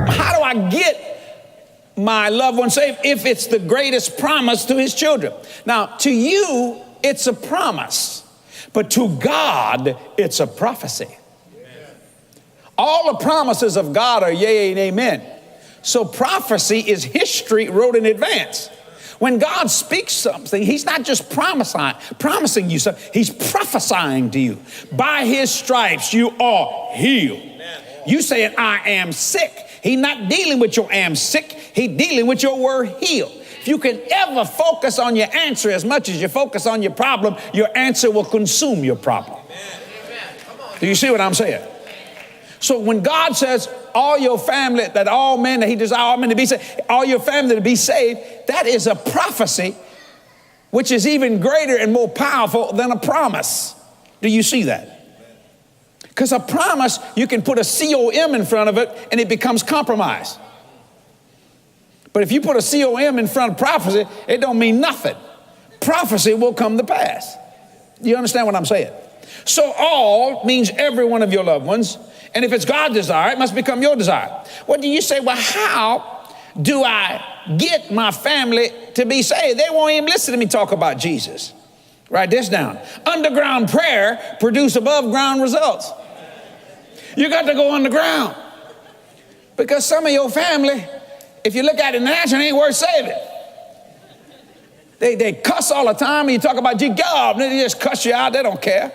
How do I get my loved one saved if it's the greatest promise to his children? Now, to you, it's a promise, but to God, it's a prophecy. All the promises of God are yea and amen. So prophecy is history wrote in advance. When God speaks something, he's not just promising you something, he's prophesying to you. By his stripes you are healed. You saying, I am sick. He's not dealing with your am sick. He's dealing with your word healed. If you can ever focus on your answer as much as you focus on your problem, your answer will consume your problem. Do you see what I'm saying? So when God says all your family, that all men, that he desires all men to be saved, all your family to be saved, that is a prophecy which is even greater and more powerful than a promise. Do you see that? Because a promise, you can put a C-O-M in front of it and it becomes compromise. But if you put a C-O-M in front of prophecy, it don't mean nothing. Prophecy will come to pass. You understand what I'm saying? So all means every one of your loved ones. And if it's God's desire, it must become your desire. What do you say? Well, how do I get my family to be saved? They won't even listen to me talk about Jesus. Write this down. Underground prayer produces above ground results. You got to go underground. Because some of your family, if you look at it naturally, ain't worth saving. They cuss all the time and you talk about God, and they just cuss you out. They don't care.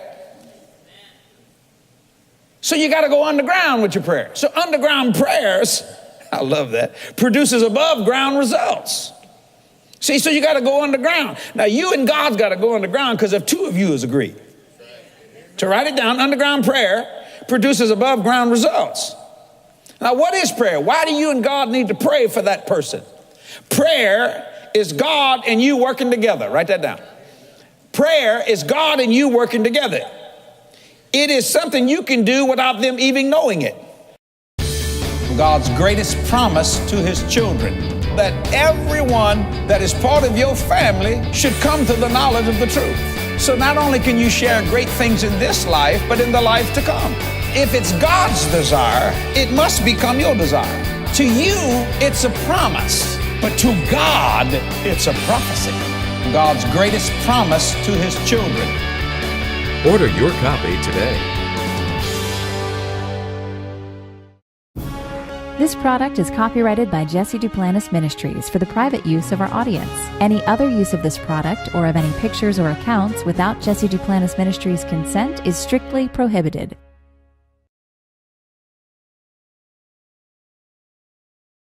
So you got to go underground with your prayer. So underground prayers, I love that, produces above ground results. See, so you got to go underground. Now you and God's got to go underground because if two of you has agreed. To write it down, underground prayer produces above ground results. Now what is prayer? Why do you and God need to pray for that person? Prayer is God and you working together. Write that down. Prayer is God and you working together. It is something you can do without them even knowing it. God's greatest promise to his children, that everyone that is part of your family should come to the knowledge of the truth. So not only can you share great things in this life, but in the life to come. If it's God's desire, it must become your desire. To you, it's a promise, but to God, it's a prophecy. God's greatest promise to his children. Order your copy today. This product is copyrighted by Jesse Duplantis Ministries for the private use of our audience. Any other use of this product or of any pictures or accounts without Jesse Duplantis Ministries' consent is strictly prohibited.